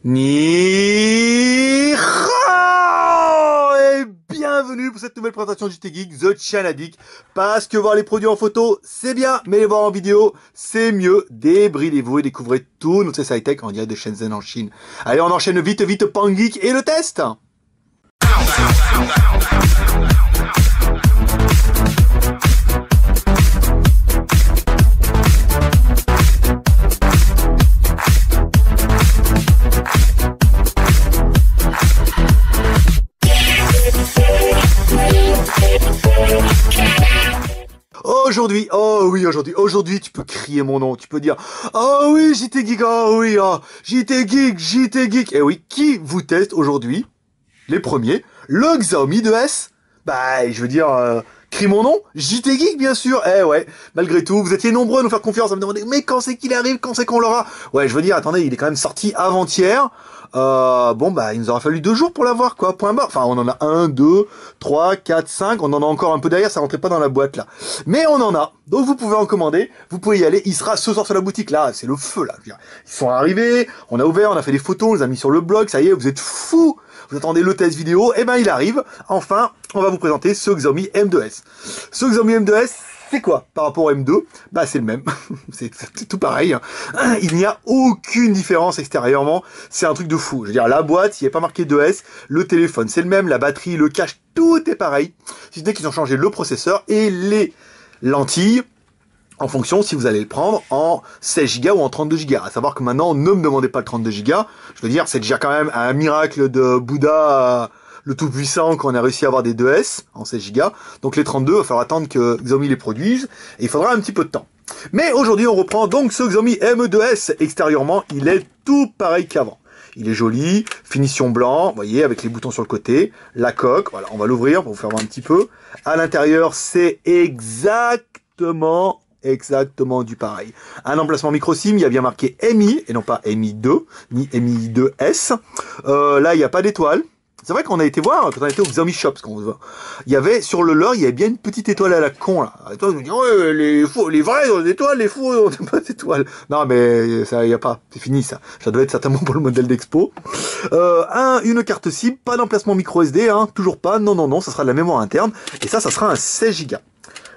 Ni hao et bienvenue pour cette nouvelle présentation du JT Geek, The Channel. Parce que voir les produits en photo, c'est bien, mais les voir en vidéo, c'est mieux. Débridez-vous et découvrez tout notre high-tech en direct de Shenzhen en Chine. Allez, on enchaîne vite, Pan Geek et le test. Aujourd'hui, tu peux crier mon nom, tu peux dire, oh oui, JT Geek, oh oui, oh, JT Geek. Et oui, qui vous teste aujourd'hui? Les premiers, le Xiaomi 2S. Bah, je veux dire, crie mon nom, JT Geek, bien sûr. Eh ouais, malgré tout, vous étiez nombreux à nous faire confiance, à me demander, mais quand c'est qu'il arrive, quand c'est qu'on l'aura? Ouais, je veux dire, attendez, il est quand même sorti avant-hier. Bon, bah, il nous aura fallu 2 jours pour l'avoir, quoi, point barre. Enfin, on en a 1, 2, 3, 4, 5, on en a encore un peu derrière, ça rentrait pas dans la boîte, là. Mais on en a, donc vous pouvez en commander, vous pouvez y aller, il sera ce soir sur la boutique, là, c'est le feu, là. Je veux dire, ils sont arrivés, on a ouvert, on a fait des photos, on les a mis sur le blog, ça y est, vous êtes fous. Vous attendez le test vidéo, et ben il arrive. Enfin, on va vous présenter ce Xiaomi M2S. Ce Xiaomi M2S, c'est quoi par rapport au M2? Bah c'est le même, c'est tout pareil. Il n'y a aucune différence extérieurement, c'est un truc de fou. Je veux dire, la boîte, s'il n'y a pas marqué 2S, le téléphone c'est le même, la batterie, le cache, tout est pareil. Si ce n'est qu'ils ont changé le processeur et les lentilles, en fonction si vous allez le prendre en 16 Go ou en 32 Go. À savoir que maintenant, ne me demandez pas le 32 Go. Je veux dire, c'est déjà quand même un miracle de Bouddha, le tout-puissant, qu'on a réussi à avoir des 2S en 16 Go. Donc les 32, il va falloir attendre que Xiaomi les produise, et il faudra un petit peu de temps. Mais aujourd'hui, on reprend donc ce Xiaomi M2S. Extérieurement, il est tout pareil qu'avant. Il est joli, finition blanc, vous voyez, avec les boutons sur le côté, la coque, voilà, on va l'ouvrir pour vous faire voir un petit peu. À l'intérieur, c'est exactement du pareil. Un emplacement micro SIM, il y a bien marqué MI, et non pas MI 2, ni MI 2S. Là, il n'y a pas d'étoile. C'est vrai qu'on a été voir, quand on était au Xiaomi Shop, il y avait, sur le leur, il y avait bien une petite étoile à la con, là. Et toi, je me dis, ouais, les vrais ont des étoiles, les faux ont pas d'étoiles. Non, mais ça, il n'y a pas. C'est fini, ça. Ça doit être certainement pour le modèle d'expo. Une carte SIM, pas d'emplacement micro SD, hein, toujours pas. Non, ça sera de la mémoire interne. Et ça sera un 16 Go.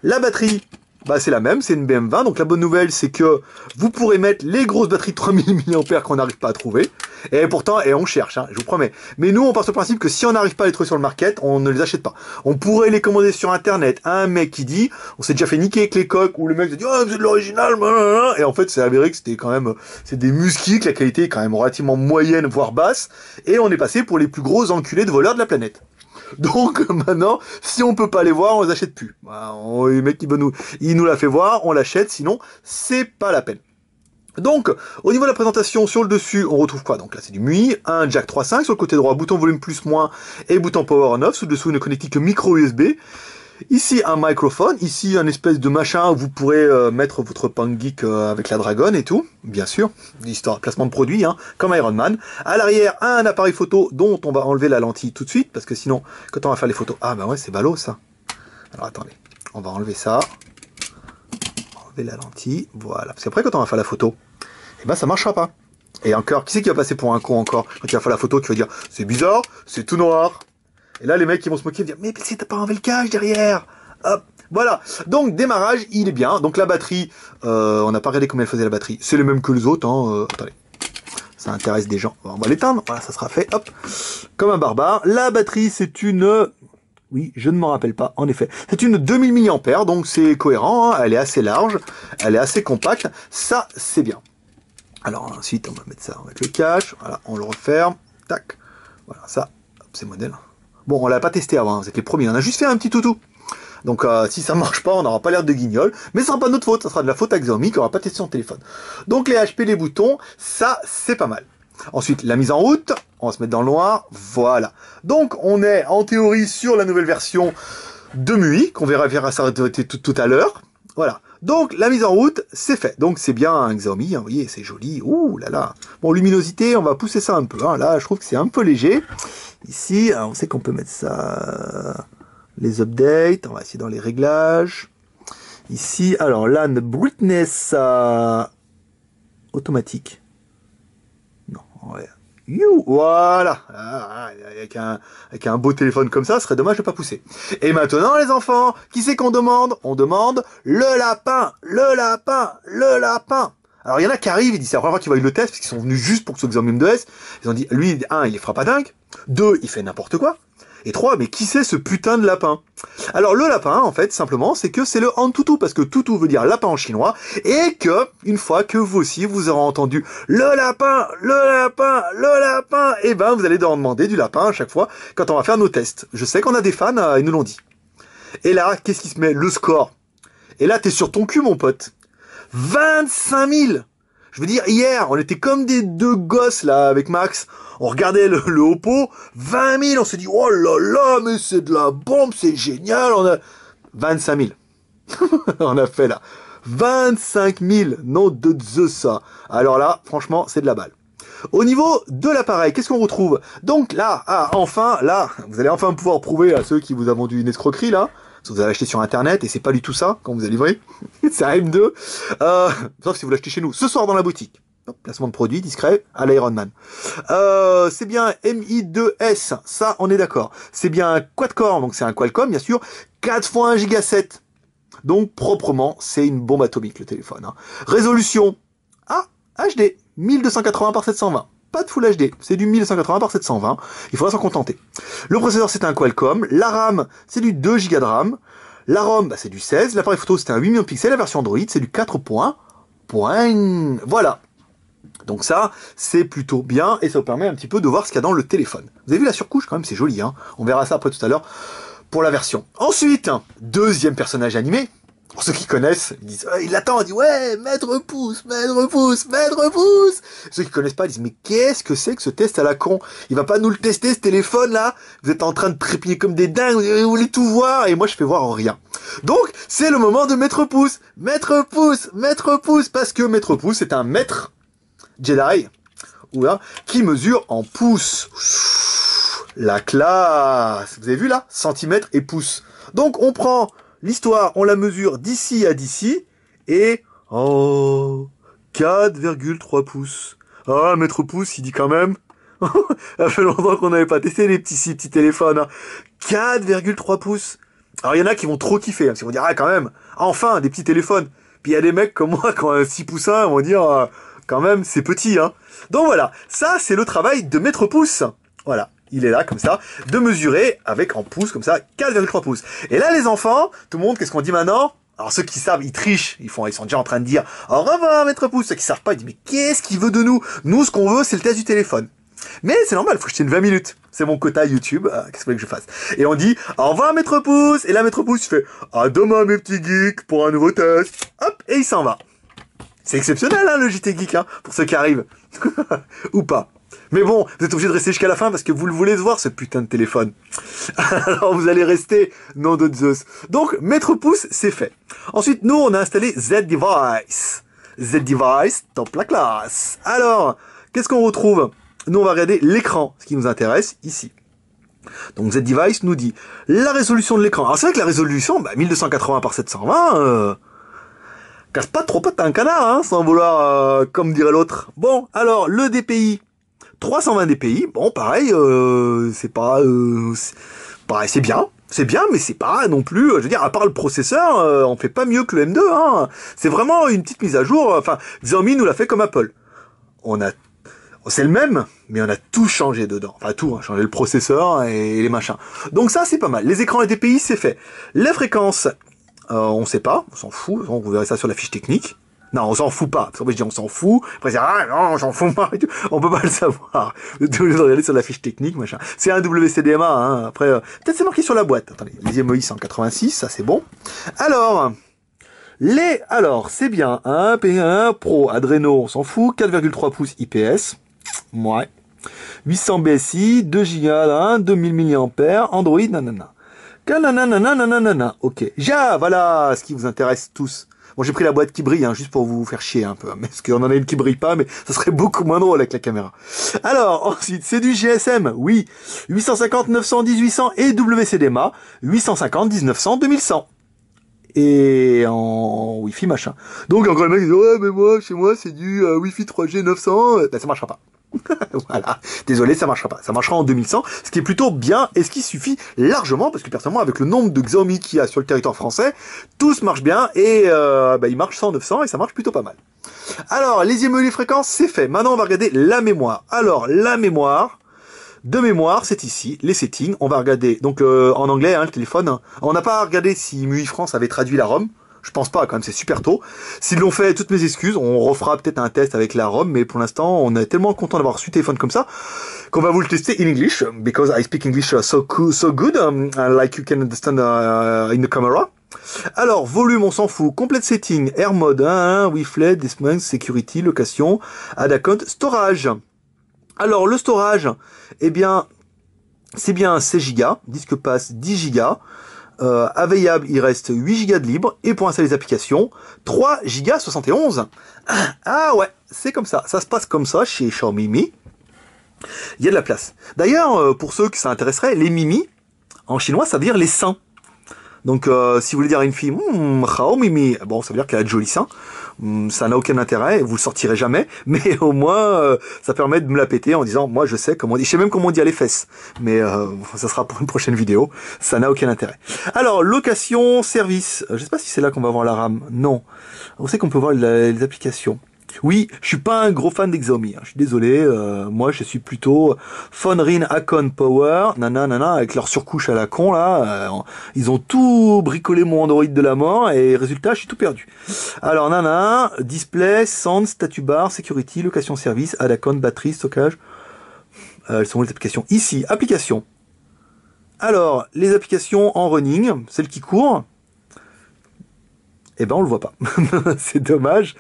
La batterie, bah c'est la même, c'est une BM20, donc la bonne nouvelle c'est que vous pourrez mettre les grosses batteries de 3000 mAh qu'on n'arrive pas à trouver, et pourtant, et on cherche, hein, je vous promets, mais nous on part sur le principe que si on n'arrive pas à les trouver sur le market, on ne les achète pas. On pourrait les commander sur internet, un mec qui dit, on s'est déjà fait niquer avec les coques, ou le mec se dit, oh c'est de l'original, et en fait c'est avéré que c'était quand même, c'est des musquis, que la qualité est quand même relativement moyenne, voire basse, et on est passé pour les plus gros enculés de voleurs de la planète. Donc maintenant, si on peut pas les voir, on les achète plus. Le mec il nous l'a fait voir, on l'achète, sinon c'est pas la peine. Donc, au niveau de la présentation, sur le dessus, on retrouve quoi? Donc là, c'est du MUI, un jack 3.5 sur le côté droit, bouton volume plus moins et bouton power on off. Sous dessous, une connectique micro USB. Ici, un microphone. Ici, un espèce de machin où vous pourrez mettre votre Pan Geek avec la Dragon et tout. Bien sûr, l'histoire, placement de produit, hein, comme Iron Man. À l'arrière, un appareil photo dont on va enlever la lentille tout de suite, parce que sinon, quand on va faire les photos... Ah bah ouais, c'est ballot, ça. Alors, attendez. On va enlever ça. Enlever la lentille. Voilà. Parce qu'après, quand on va faire la photo, eh ben, ça marchera pas. Et encore, qui c'est qui va passer pour un con encore quand il va faire la photo, qui va dire, c'est bizarre, c'est tout noir. Et là, les mecs, ils vont se moquer et dire, mais si t'as pas enlevé le cache derrière. Hop, voilà. Donc, démarrage, il est bien. Donc, la batterie, on n'a pas regardé combien elle faisait la batterie. C'est le même que les autres, hein. Attendez. Ça intéresse des gens. On va l'éteindre. Voilà, ça sera fait. Hop. Comme un barbare. La batterie, c'est une... Oui, je ne m'en rappelle pas, en effet. C'est une 2000 mAh, donc c'est cohérent. Hein. Elle est assez large. Elle est assez compacte. Ça, c'est bien. Alors, ensuite, on va mettre ça. On va mettre le cache. Voilà, on le referme. Tac. Voilà, ça, c'est modèle. Bon, on l'a pas testé avant, vous êtes les premiers, on a juste fait un petit toutou. Donc si ça marche pas, on n'aura pas l'air de guignol, mais ce sera pas de notre faute, ça sera de la faute à Xiaomi qui n'aura pas testé son téléphone. Donc les HP, les boutons, ça c'est pas mal. Ensuite, la mise en route, on va se mettre dans le noir, voilà. Donc on est en théorie sur la nouvelle version de MUI, qu'on verra s'arrêter tout à l'heure. Voilà. Donc la mise en route, c'est fait. Donc c'est bien un Xiaomi, hein, vous voyez, c'est joli. Ouh là là. Bon, luminosité, on va pousser ça un peu. Hein. Là, je trouve que c'est un peu léger. Ici, on sait qu'on peut mettre ça, les updates, on va essayer dans les réglages. Ici, alors là, le brightness automatique. Non, ouais. Voilà. Avec un beau téléphone comme ça, ce serait dommage de pas pousser. Et maintenant, les enfants, qui c'est qu'on demande? On demande le lapin, le lapin, le lapin. Alors, il y en a qui arrivent, ils disent, c'est la première fois qu'ils voient le test, parce qu'ils sont venus juste pour ce examen de S. Ils ont dit, lui, 1, il les fera pas dingue. 2, il fait n'importe quoi. Et 3, mais qui c'est ce putain de lapin? Alors le lapin, en fait, simplement, c'est que c'est le Antutu, parce que tutu veut dire lapin en chinois, et que, une fois que vous aussi, vous aurez entendu le lapin, le lapin, le lapin, et ben vous allez devoir demander du lapin à chaque fois quand on va faire nos tests. Je sais qu'on a des fans, ils nous l'ont dit. Et là, qu'est-ce qui se met? Le score. Et là, t'es sur ton cul, mon pote. 25 000. Je veux dire, hier, on était comme des deux gosses, là, avec Max. On regardait le Oppo, 20 000, on s'est dit, oh là là, mais c'est de la bombe, c'est génial, on a 25 000. On a fait là. 25 000, nom de Zeus, ça. Alors là, franchement, c'est de la balle. Au niveau de l'appareil, qu'est-ce qu'on retrouve? Donc là, enfin, là, vous allez enfin pouvoir prouver à ceux qui vous ont vendu une escroquerie, là. Parce que vous avez acheté sur internet et c'est pas du tout ça quand vous allez livrer. C'est un M2. Sauf si vous l'achetez chez nous. Ce soir dans la boutique. Hop, placement de produit discret à l'Ironman. C'est bien Mi2S, ça on est d'accord. C'est bien un quad-core, donc c'est un Qualcomm bien sûr, 4 x 1 Go 7. Donc proprement, c'est une bombe atomique le téléphone. Hein. Résolution, HD, 1280 par 720. Pas de Full HD, c'est du 1280 par 720. Il faudra s'en contenter. Le processeur c'est un Qualcomm, la RAM c'est du 2 Go de RAM, la ROM c'est du 16, l'appareil photo c'est un 8 millions de pixels, la version Android c'est du 4 points. Voilà. Donc ça, c'est plutôt bien, et ça vous permet un petit peu de voir ce qu'il y a dans le téléphone. Vous avez vu la surcouche quand même, c'est joli, hein. On verra ça après tout à l'heure pour la version. Ensuite, deuxième personnage animé. Pour ceux qui connaissent, ils disent, ils l'attendent, ils disent, ouais, maître pouce, maître pouce, maître pouce. Ceux qui connaissent pas, ils disent, mais qu'est-ce que c'est que ce test à la con? Il va pas nous le tester, ce téléphone-là? Vous êtes en train de trépigner comme des dingues, vous voulez tout voir, et moi je fais voir rien. Donc, c'est le moment de maître pouce, maître pouce, maître pouce, parce que maître pouce, c'est un maître Jedi, qui mesure en pouces. La classe. Vous avez vu là? Centimètres et pouces. Donc on prend l'histoire, on la mesure d'ici à d'ici, et 4,3 pouces. Ah, maître pouce, il dit quand même. Ça fait longtemps qu'on n'avait pas testé les petits téléphones. Hein. 4,3 pouces. Alors il y en a qui vont trop kiffer, parce qu'ils vont dire, quand même, enfin, des petits téléphones. Puis il y a des mecs comme moi, qui ont un 6 poussins, ils vont dire... quand même, c'est petit, hein. Donc voilà, ça, c'est le travail de maître pouce. Voilà, il est là, comme ça, de mesurer avec en pouces, comme ça, 4,3 pouces. Et là, les enfants, tout le monde, qu'est-ce qu'on dit maintenant? Alors, ceux qui savent, ils trichent, ils sont déjà en train de dire, au revoir, maître pouce. Ceux qui savent pas, ils disent, mais qu'est-ce qu'il veut de nous? Nous, ce qu'on veut, c'est le test du téléphone. Mais c'est normal, faut que je tienne 20 minutes. C'est mon quota YouTube, qu'est-ce que vous voulez que je fasse? Et on dit, au revoir, maître pouce. Et là, maître pouce, il fait, à demain, mes petits geeks, pour un nouveau test. Hop, et il s'en va. C'est exceptionnel, hein, le JT Geek, hein, pour ceux qui arrivent. Ou pas. Mais bon, vous êtes obligé de rester jusqu'à la fin parce que vous le voulez voir, ce putain de téléphone. Alors vous allez rester, nom de Zeus. Donc, maître pouce, c'est fait. Ensuite, nous, on a installé Z-Device. Z-Device, top la classe. Alors, qu'est-ce qu'on retrouve? Nous, on va regarder l'écran, ce qui nous intéresse ici. Donc Z-Device nous dit la résolution de l'écran. Alors c'est vrai que la résolution, 1280 par 720... casse pas trop un canard, hein, sans vouloir, comme dirait l'autre. Bon, alors, le DPI, 320 DPI, bon, pareil, c'est pas... pareil, c'est bien, mais c'est pas non plus... je veux dire, à part le processeur, on fait pas mieux que le M2, hein. C'est vraiment une petite mise à jour, enfin, Xiaomi nous l'a fait comme Apple. C'est le même, mais on a tout changé dedans. Enfin, tout, changé le processeur et les machins. Donc ça, c'est pas mal. Les écrans et DPI, c'est fait. Les fréquences... on sait pas, on s'en fout, vous verrez ça sur la fiche technique. Non, on s'en fout pas. Parce que moi je dis on s'en fout, après c'est non, on s'en fout pas, on peut pas le savoir. Vous devez regarder sur la fiche technique, machin. C'est un WCDMA, hein. Après, peut-être c'est marqué sur la boîte. Attendez, les MOI 186, ça c'est bon. Alors, c'est bien, un P1 Pro Adreno, on s'en fout, 4,3 pouces IPS. Ouais. 800 BSI, 2 Go, 2000 mAh, Android, nanana. Ok. Voilà ce qui vous intéresse tous. Bon, j'ai pris la boîte qui brille, hein, juste pour vous faire chier un peu. Hein, parce qu'on en a une qui brille pas, mais ça serait beaucoup moins drôle avec la caméra. Alors, ensuite, c'est du GSM, oui. 850, 910, 800 et WCDMA. 850, 1900, 2100. Et en Wi-Fi machin. Donc, encore le mec dit, ouais, mais moi, chez moi, c'est du Wi-Fi 3G 900. Ça marchera pas. Voilà, désolé, ça marchera pas. Ça marchera en 2100, ce qui est plutôt bien et ce qui suffit largement, parce que personnellement, avec le nombre de Xiaomi qu'il y a sur le territoire français, tous marchent bien et ils marchent 100, 900 et ça marche plutôt pas mal. Alors, les IMEI, les fréquences, c'est fait. Maintenant, on va regarder la mémoire. Alors, la mémoire, de mémoire, c'est ici, les settings. On va regarder, donc en anglais, le téléphone. Hein. On n'a pas regardé si MUI France avait traduit la ROM. Je pense pas, quand même, c'est super tôt. S'ils l'ont fait, toutes mes excuses. On refera peut-être un test avec la ROM, mais pour l'instant, on est tellement content d'avoir reçu le téléphone comme ça qu'on va vous le tester in English, because I speak English so good, like you can understand in the camera. Alors, volume, on s'en fout. Complete setting, Air Mode, Wi-Fi, Display, Security, Location, Add Account, Storage. Alors, le storage, eh bien, c'est bien 16 Go, disque passe 10 Go. Available, il reste 8 Go de libre, et pour installer les applications, 3 Go 71. Ah ouais, c'est comme ça se passe comme ça chez Xiaomi Mi. Il y a de la place. D'ailleurs, pour ceux que ça intéresserait, les Mimi, en chinois, ça veut dire les seins. Donc, si vous voulez dire à une fille, Hao Mimi, bon, ça veut dire qu'elle a de jolis seins. Ça n'a aucun intérêt, vous le sortirez jamais, mais au moins, ça permet de me la péter en disant, moi, je sais comment on dit, je sais même comment on dit à les fesses, mais ça sera pour une prochaine vidéo. Ça n'a aucun intérêt. Alors, location, service. Je sais pas si c'est là qu'on va voir la RAM. Non. On sait qu'on peut voir les applications. Oui, je suis pas un gros fan des Xiaomi, hein. Je suis désolé, moi je suis plutôt Phone Acon Power, avec leur surcouche à la con là, ils ont tout bricolé mon Android de la mort et résultat je suis tout perdu. Alors display, sound, statut bar, security, location service, Add Account, batterie, stockage, elles sont où les applications? Ici, applications. Alors, les applications en running, celles qui courent, eh ben on le voit pas, c'est dommage.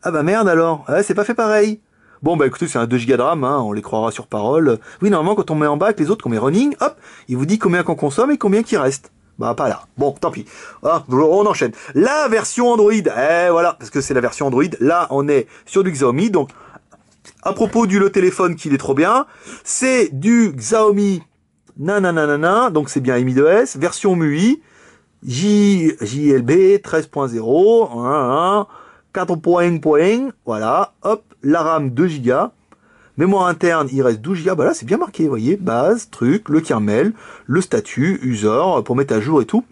Ah bah merde alors, c'est pas fait pareil. Bon bah écoutez, c'est un 2 Go de RAM, on les croira sur parole. Oui, normalement quand on met en bas avec les autres, qu'on met running, hop, il vous dit combien qu'on consomme et combien qui reste. Bah pas là. Bon, tant pis. On enchaîne. La version Android, voilà, parce que c'est la version Android. Là, on est sur du Xiaomi, donc à propos du le téléphone qu'il est trop bien, c'est du Xiaomi donc c'est bien Mi 2S, version MUI, JLB 13.0, 4 points, voilà, hop, la RAM 2 Go, mémoire interne, il reste 12 Go, bah là c'est bien marqué, vous voyez, base, truc, le kernel, le statut, user, pour mettre à jour et tout.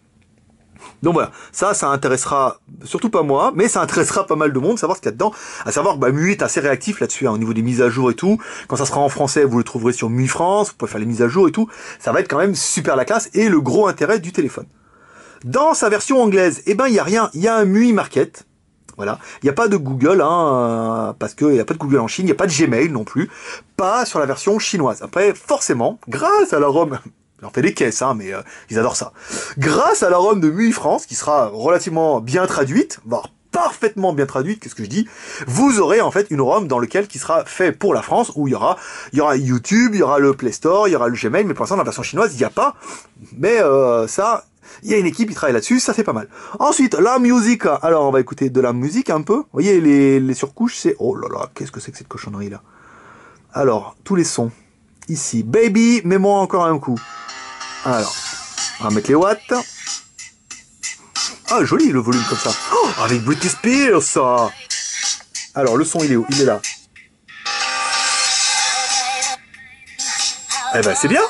Donc voilà, ça intéressera, surtout pas moi, mais ça intéressera pas mal de monde, savoir ce qu'il y a dedans, à savoir que MUI est assez réactif là-dessus, au niveau des mises à jour et tout. Quand ça sera en français, vous le trouverez sur MUI France, vous pouvez faire les mises à jour et tout, ça va être quand même super la classe, et le gros intérêt du téléphone. Dans sa version anglaise, eh ben il y a rien, il y a un MUI Market. Voilà, il n'y a pas de Google, parce qu'il n'y a pas de Google en Chine, il n'y a pas de Gmail non plus, pas sur la version chinoise. Après, forcément, grâce à la ROM, j'en fais des caisses, mais ils adorent ça. Grâce à la ROM de MUI France, qui sera relativement bien traduite, voire parfaitement bien traduite, qu'est-ce que je dis, vous aurez en fait une ROM dans lequel qui sera fait pour la France, où il y aura YouTube, il y aura le Play Store, il y aura le Gmail, mais pour l'instant dans la version chinoise, il n'y a pas. Mais ça... Il y a une équipe qui travaille là-dessus, ça c'est pas mal. Ensuite, la musique. Alors, on va écouter de la musique un peu. Vous voyez, les surcouches, c'est... Oh là là, qu'est-ce que c'est que cette cochonnerie là? Alors, tous les sons. Ici, Baby, mets-moi encore un coup. Alors, on va mettre les watts. Ah, joli le volume comme ça. Oh, avec Britney Spears, ça. Alors, le son, il est où? Il est là. Eh ben, c'est bien.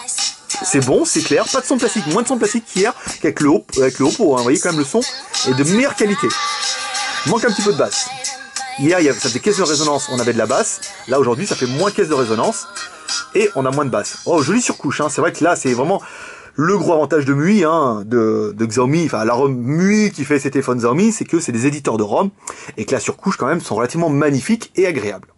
C'est bon, c'est clair, pas de son plastique, moins de son plastique qu'hier, qu'avec le Oppo, vous voyez quand même le son est de meilleure qualité. Il manque un petit peu de basse. Hier, ça faisait caisse de résonance, on avait de la basse, là aujourd'hui ça fait moins caisse de résonance, et on a moins de basse. Oh, jolie surcouche, c'est vrai que là c'est vraiment le gros avantage de MUI, de Xiaomi, enfin la ROM MUI qui fait ces téléphones Xiaomi, c'est que c'est des éditeurs de ROM, et que la surcouche quand même sont relativement magnifiques et agréables.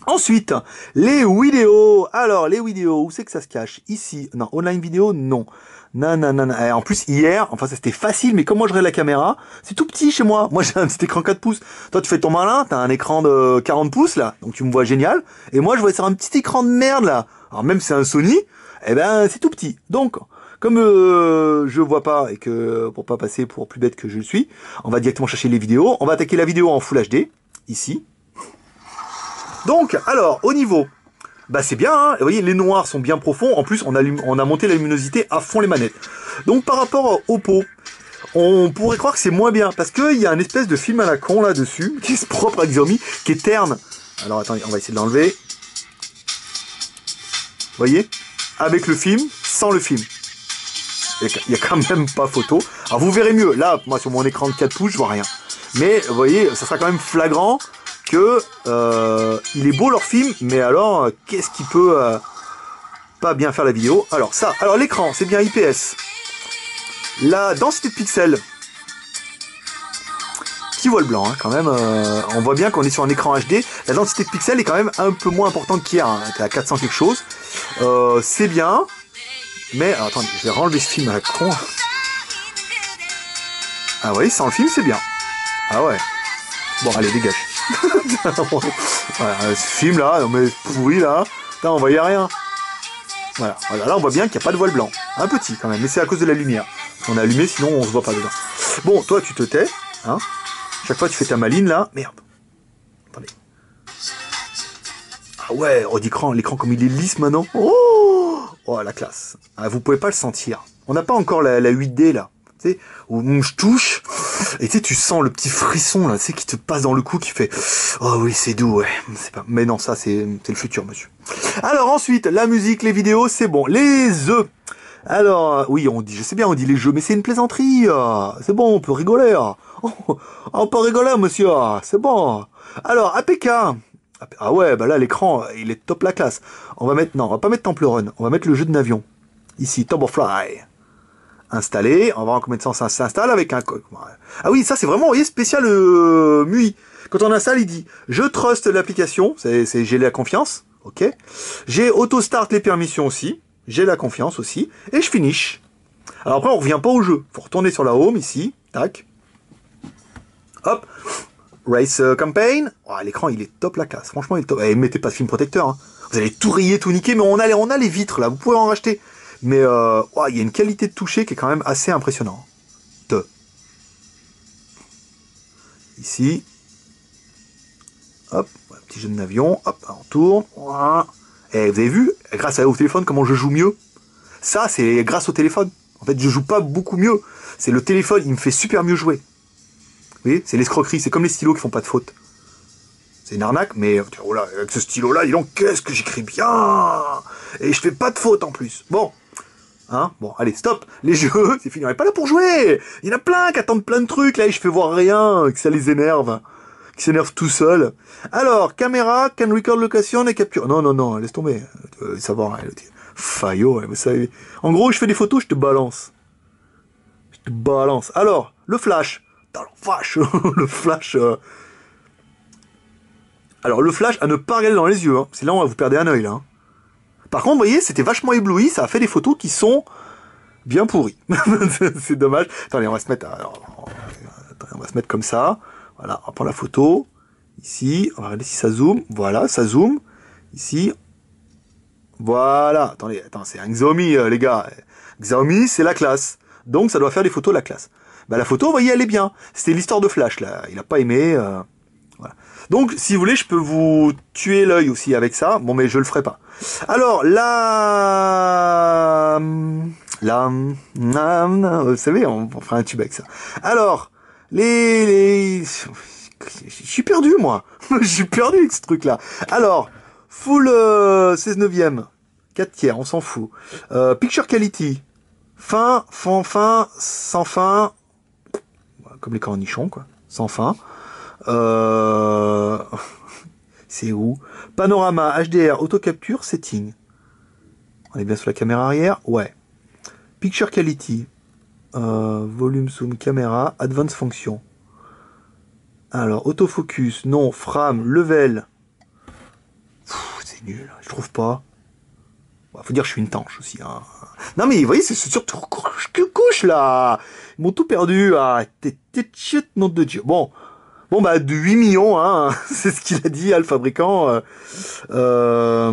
Ensuite, les vidéos. Alors, les vidéos, où c'est que ça se cache? Ici. Non, online vidéo, non. Non. Et en plus, hier, enfin, ça c'était facile, mais comme moi je regarde la caméra, c'est tout petit chez moi. Moi, j'ai un petit écran 4 pouces. Toi, tu fais ton malin, t'as un écran de 40 pouces, là. Donc, tu me vois génial. Et moi, je vois sur un petit écran de merde, là. Alors, même si c'est un Sony, eh ben, c'est tout petit. Donc, comme je vois pas, et que, pour pas passer pour plus bête que je le suis, on va directement chercher les vidéos. On va attaquer la vidéo en Full HD. Ici. Donc, alors, au niveau, bah c'est bien, vous voyez, les noirs sont bien profonds, en plus on a monté la luminosité à fond les manettes. Donc par rapport au Oppo, on pourrait croire que c'est moins bien, parce qu'il y a un espèce de film à la con là-dessus, qui est propre à Xiaomi, qui est terne. Alors attendez, on va essayer de l'enlever. voyez, avec le film, sans le film. Il n'y a quand même pas photo. Alors vous verrez mieux, là, moi sur mon écran de 4 pouces, je vois rien. Mais vous voyez, ça sera quand même flagrant que il est beau leur film, mais alors, qu'est-ce qui peut pas bien faire la vidéo? Alors ça, alors l'écran, c'est bien IPS. La densité de pixels, qui voit le blanc, hein, quand même. On voit bien qu'on est sur un écran HD. La densité de pixels est quand même un peu moins importante qu'hier. Hein, t'es à 400 quelque chose. C'est bien. Mais, alors, attendez, je vais renlever ce film à la con. Ah oui, sans le film, c'est bien. Ah ouais. Bon, allez, dégage. Voilà, ce film là, non mais pourri là. Putain, on voyait rien. Voilà. Voilà, là on voit bien qu'il n'y a pas de voile blanc. Un petit quand même, mais c'est à cause de la lumière. On a allumé, sinon on se voit pas dedans. Bon, toi tu te tais, hein. Chaque fois tu fais ta maline là. Merde. Attendez. Ah ouais, oh, l'écran comme il est lisse maintenant. Oh, la classe. Ah, vous pouvez pas le sentir. On n'a pas encore la 8D là. Tu sais, où je touche, et tu sais, tu sens le petit frisson là, tu sais, qui te passe dans le cou, qui fait oh oui, c'est doux, ouais. C'est pas... Mais non, ça c'est le futur, monsieur. Alors ensuite, la musique, les vidéos, c'est bon. Les œufs. Alors, oui, on dit, je sais bien, on dit les jeux, mais c'est une plaisanterie. C'est bon, on peut rigoler. On peut rigoler, monsieur. C'est bon. Alors, APK. Ah ouais, bah là, l'écran, il est top la classe. On va mettre, non, on va pas mettre Temple Run. On va mettre le jeu de Navion. Ici, Fly. Installé. On va voir en combien de temps ça s'installe avec un... Ah oui, ça, c'est vraiment, vous voyez, spécial MUI. Quand on installe, il dit, je trust l'application. C'est j'ai la confiance. OK. J'ai auto-start les permissions aussi. J'ai la confiance aussi. Et je finish. Alors après, on revient pas au jeu. Faut retourner sur la home, ici. Tac. Hop. Race campaign. Oh, l'écran, il est top la classe. Franchement, il est top. Et mettez pas de film protecteur. Hein. Vous allez tout rayer, tout niquer. Mais on a les vitres, là. Vous pouvez en racheter. Mais oh, il y a une qualité de toucher qui est quand même assez impressionnante. Ici. Hop. Petit jeu de Navion. Hop. On tourne. Voilà. Et vous avez vu, grâce au téléphone, comment je joue mieux? Ça, c'est grâce au téléphone. En fait, je joue pas beaucoup mieux. C'est le téléphone, il me fait super mieux jouer. Vous voyez, c'est l'escroquerie. C'est comme les stylos qui font pas de faute. C'est une arnaque, mais oh là, avec ce stylo-là, dis donc, qu'est-ce que j'écris bien! Et je fais pas de faute en plus. Bon. Hein? Bon, allez, stop. Les jeux, c'est fini. On n'est pas là pour jouer. Il y en a plein qui attendent plein de trucs, là, et je fais voir rien, que ça les énerve. Qui s'énerve tout seul. Alors, caméra, can record location et capture. Non, non, non, laisse tomber. Savoir, Fayot, vous savez. En gros, je fais des photos, je te balance. Je te balance. Alors, le flash. Dans le flash. Le flash. Alors, le flash, à ne pas regarder dans les yeux. Hein. C'est là où vous perdez un œil, là. Hein. Par contre, vous voyez, c'était vachement ébloui. Ça a fait des photos qui sont bien pourries. C'est dommage. Attendez, on va se mettre... Alors, on va se mettre comme ça. Voilà, on va prendre la photo. Ici, on va regarder si ça zoome. Voilà, ça zoome. Ici. Voilà. Attendez, c'est un Xiaomi, les gars. Xiaomi, c'est la classe. Donc, ça doit faire des photos de la classe. Bah, la photo, vous voyez, elle est bien. C'était l'histoire de Flash, là. Il n'a pas aimé. Voilà. Donc, si vous voulez, je peux vous tuer l'œil aussi avec ça. Bon, mais je le ferai pas. Alors, vous savez, on fera un tube avec ça. Alors, je suis perdu, moi. Je suis perdu avec ce truc-là. Alors, full 16 neuvième, 4 tiers, on s'en fout. Picture quality, fin, sans fin, comme les cornichons, quoi, sans fin. C'est où? Panorama, HDR, auto-capture, setting. On est bien sur la caméra arrière? Ouais. Picture quality. Volume, zoom, caméra, advanced function. Alors, autofocus, non, frame, level. C'est nul, je trouve pas. Bon, faut dire que je suis une tanche aussi. Hein. Non mais, vous voyez, c'est surtout que couche là. Ils m'ont tout perdu. Ah, t'es chute, nom de Dieu. Bon, bah, de 8 millions, hein. C'est ce qu'il a dit, le fabricant. Ça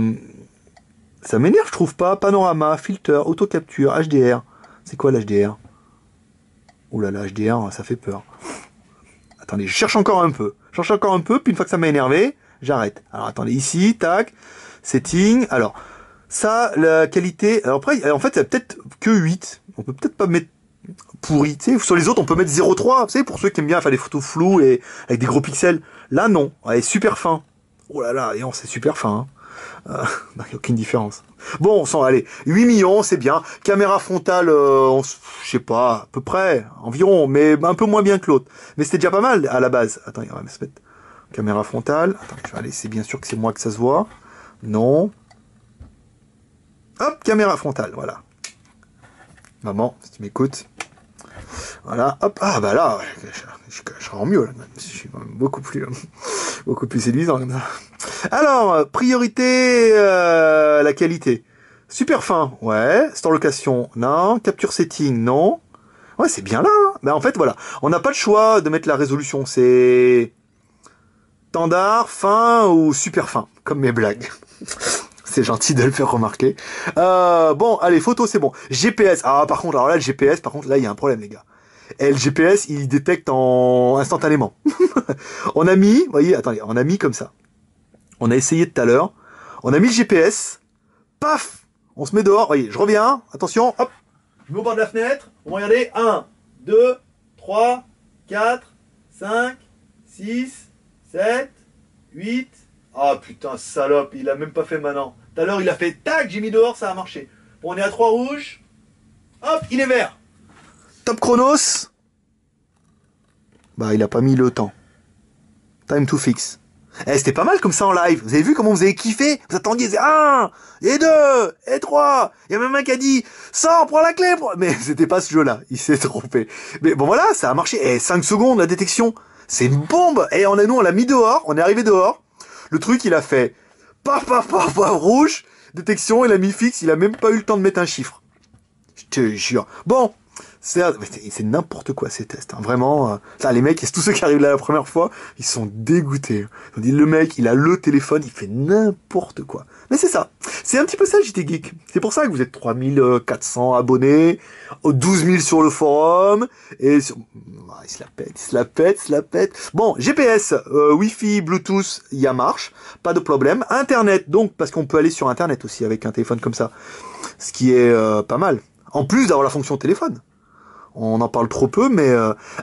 m'énerve, je trouve pas. Panorama, filter, autocapture, HDR. C'est quoi l'HDR? Ouh là là, HDR, ça fait peur. Attendez, je cherche encore un peu. Puis une fois que ça m'a énervé, j'arrête. Alors attendez, ici, tac, setting. Alors, ça, la qualité... Alors après, en fait, il y a peut-être que 8. On peut peut-être pas mettre pourri. Tu sais, sur les autres, on peut mettre 0,3. Tu sais, pour ceux qui aiment bien faire des photos floues et avec des gros pixels. Là, non. Elle est super fin. Oh là là, c'est super fin. Hein. Il n'y a aucune différence. Bon, allez, 8 millions, c'est bien. Caméra frontale, je sais pas, à peu près, environ, mais un peu moins bien que l'autre. Mais c'était déjà pas mal à la base. Attends, il va se mettre caméra frontale. Attends, allez, c'est bien sûr que c'est moi que ça se voit. Non. Hop, caméra frontale, voilà. Maman, si tu m'écoutes. Voilà, hop, ah bah là, je rends mieux, là, je suis beaucoup plus séduisant comme ça. Alors, priorité, la qualité. Super fin, ouais. Store location, non. Capture setting, non. Ouais, c'est bien là. Hein. Mais en fait, voilà, on n'a pas le choix de mettre la résolution. C'est standard, fin ou super fin, comme mes blagues. C'est gentil de le faire remarquer. Bon, allez, photo, c'est bon. GPS. Ah, par contre, alors là, le GPS, par contre, là, il y a un problème, les gars. Et le GPS, il détecte instantanément. On a mis, vous voyez, attendez, on a mis comme ça. On a essayé tout à l'heure. On a mis le GPS. Paf! On se met dehors. Voyez, je reviens. Attention, hop. Je mets au bord de la fenêtre. On va regarder. 1, 2, 3, 4, 5, 6, 7, 8. Ah putain, salope, il a même pas fait maintenant. Tout à l'heure, il a fait tac, j'ai mis dehors, ça a marché. Bon, on est à 3 rouges. Hop, il est vert. Top chronos. Bah, il a pas mis le temps. Time to fix. Eh, c'était pas mal comme ça en live. Vous avez vu comment vous avez kiffé? Vous attendiez, c'est 1, et 2, et 3. Il y a même un qui a dit, sors, prends la clé. Mais c'était pas ce jeu-là. Il s'est trompé. Mais bon, voilà, ça a marché. Eh, 5 secondes, la détection. C'est une bombe. Et nous, on l'a mis dehors. On est arrivé dehors. Le truc, il a fait paf, paf, paf, paf, rouge. Détection, il a mis fixe. Il a même pas eu le temps de mettre un chiffre. Je te jure. Bon. C'est n'importe quoi ces tests, hein. Vraiment. Les mecs, tous ceux qui arrivent là la première fois, ils sont dégoûtés. Ils ont dit, le mec, il a le téléphone, il fait n'importe quoi. Mais c'est ça. C'est un petit peu ça, JT Geek. C'est pour ça que vous êtes 3400 abonnés, 12 000 sur le forum, et il se la pète. Bon, GPS, Wi-Fi, Bluetooth, il y a marche, pas de problème. Internet, donc, parce qu'on peut aller sur Internet aussi avec un téléphone comme ça, ce qui est pas mal. En plus d'avoir la fonction téléphone. On en parle trop peu, mais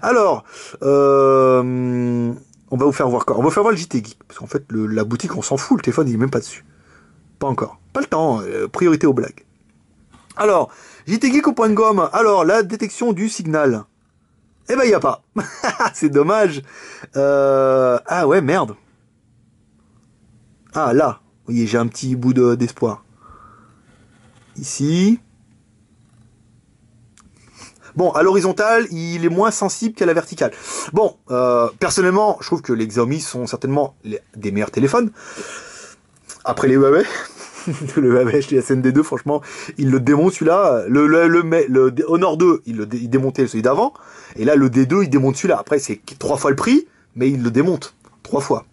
alors, on va vous faire voir quoi? On va vous faire voir le JT Geek, parce qu'en fait, la boutique, on s'en fout, le téléphone, il est même pas dessus. Pas encore. Pas le temps, priorité aux blagues. Alors, jtgeek.com, alors, la détection du signal. Eh ben, il n'y a pas. C'est dommage. Ah ouais, merde. Ah, là. Vous voyez, j'ai un petit bout d'espoir. Ici. Bon, à l'horizontale, il est moins sensible qu'à la verticale. Bon, personnellement, je trouve que les Xiaomi sont certainement des meilleurs téléphones. Après les Huawei, le Huawei SND2, franchement, il le démonte celui-là. Le Honor 2, il démontait celui d'avant. Et là, le D2, il démonte celui-là. Après, c'est 3 fois le prix, mais il le démonte 3 fois.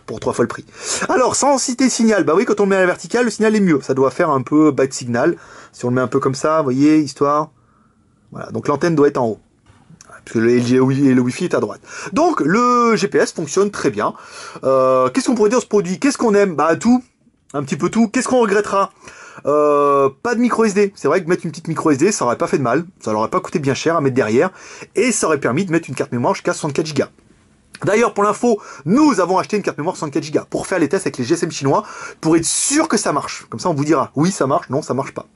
Pour 3 fois le prix. Alors, sensité signal, bah oui, quand on le met à la verticale, le signal est mieux. Ça doit faire un peu bas de signal. Si on le met un peu comme ça, vous voyez, histoire... Voilà, donc l'antenne doit être en haut. Parce que le LG et le Wi-Fi est à droite. Donc le GPS fonctionne très bien. Qu'est-ce qu'on pourrait dire de ce produit? Qu'est-ce qu'on aime? Bah tout, un petit peu tout. Qu'est-ce qu'on regrettera? Pas de micro SD. C'est vrai que mettre une petite micro SD, ça aurait pas fait de mal. Ça leur aurait pas coûté bien cher à mettre derrière. Et ça aurait permis de mettre une carte mémoire jusqu'à 64 Go. D'ailleurs, pour l'info, nous avons acheté une carte mémoire 64 Go pour faire les tests avec les GSM chinois, pour être sûr que ça marche. Comme ça, on vous dira, oui, ça marche, non, ça marche pas.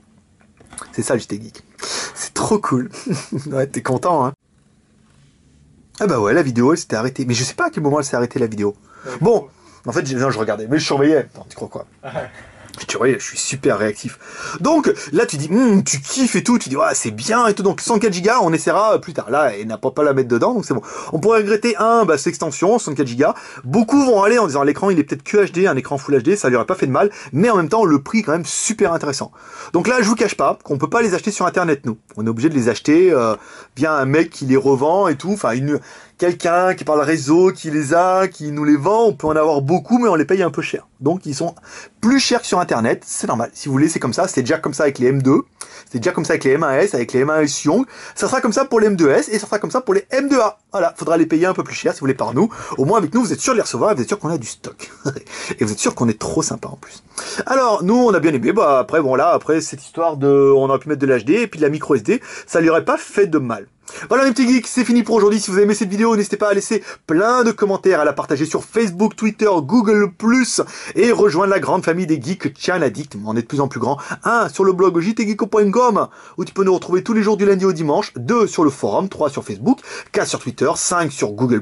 C'est ça le JT Geek. C'est trop cool. Ouais, t'es content, hein? Ah bah ouais, la vidéo, elle s'était arrêtée. Mais je sais pas à quel moment elle s'est arrêtée, la vidéo. Bon, en fait, non, je regardais, mais je surveillais. Attends, tu crois quoi? Tu vois, je suis super réactif. Donc, là, tu dis, tu kiffes et tout, tu dis, ouais, c'est bien et tout. Donc, 104 Go, on essaiera plus tard. Là, elle n'a pas la mettre dedans, donc c'est bon. On pourrait regretter cette extension, 64 Go. Beaucoup vont aller en disant, l'écran, il est peut-être que HD, un écran Full HD, ça lui aurait pas fait de mal. Mais en même temps, le prix est quand même super intéressant. Donc là, je vous cache pas qu'on peut pas les acheter sur Internet, nous. On est obligé de les acheter via un mec qui les revend et tout. Enfin, quelqu'un qui parle réseau, qui les a, qui nous les vend, on peut en avoir beaucoup, mais on les paye un peu cher. Donc, ils sont plus chers que sur Internet, c'est normal. Si vous voulez, c'est comme ça. C'était déjà comme ça avec les M2. C'était déjà comme ça avec les M1S, avec les M1S Young. Ça sera comme ça pour les M2S et ça sera comme ça pour les M2A. Voilà, faudra les payer un peu plus cher si vous voulez par nous. Au moins, avec nous, vous êtes sûr de les recevoir et vous êtes sûr qu'on a du stock. Et vous êtes sûr qu'on est trop sympa en plus. Alors, nous, on a bien aimé. Bah, après, bon, là, après, cette histoire de, on aurait pu mettre de l'HD et puis de la micro SD, ça lui aurait pas fait de mal. Voilà mes petits geeks, c'est fini pour aujourd'hui. Si vous avez aimé cette vidéo, n'hésitez pas à laisser plein de commentaires, à la partager sur Facebook, Twitter, Google+, et rejoindre la grande famille des geeks Channel Addict. On est de plus en plus grand. 1 sur le blog jtgeeko.com, où tu peux nous retrouver tous les jours du lundi au dimanche. 2 sur le forum, 3 sur Facebook, 4 sur Twitter, 5 sur Google+,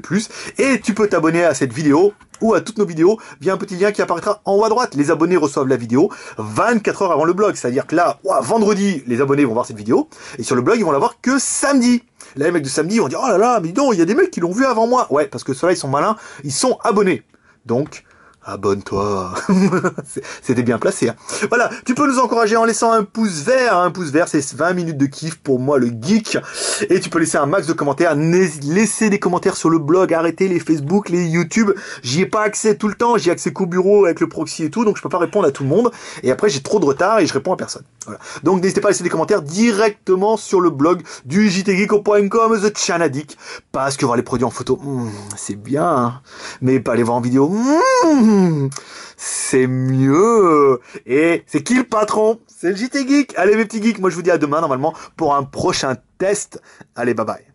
et tu peux t'abonner à cette vidéo ou à toutes nos vidéos via un petit lien qui apparaîtra en haut à droite. Les abonnés reçoivent la vidéo 24 heures avant le blog. C'est-à-dire que là, vendredi, les abonnés vont voir cette vidéo, et sur le blog, ils vont la voir que samedi. Là, les mecs de samedi vont dire, oh là là, mais non, il y a des mecs qui l'ont vu avant moi. Ouais, parce que ceux-là, ils sont malins, ils sont abonnés. Donc, abonne-toi. C'était bien placé. Hein. Voilà, tu peux nous encourager en laissant un pouce vert. Un pouce vert, c'est 20 minutes de kiff pour moi, le geek. Et tu peux laisser un max de commentaires. Laissez des commentaires sur le blog. Arrêtez les Facebook, les YouTube. J'y ai pas accès tout le temps. J'y ai accès qu'au bureau avec le proxy et tout. Donc, je peux pas répondre à tout le monde. Et après, j'ai trop de retard et je réponds à personne. Voilà. Donc, n'hésitez pas à laisser des commentaires directement sur le blog du jtgeeko.com, The Channel Addict. Parce que voir les produits en photo, c'est bien. Hein. Mais pas les voir en vidéo, c'est mieux. Et c'est qui le patron? C'est le JT Geek. Allez mes petits geeks, moi je vous dis à demain normalement pour un prochain test. Allez, bye bye.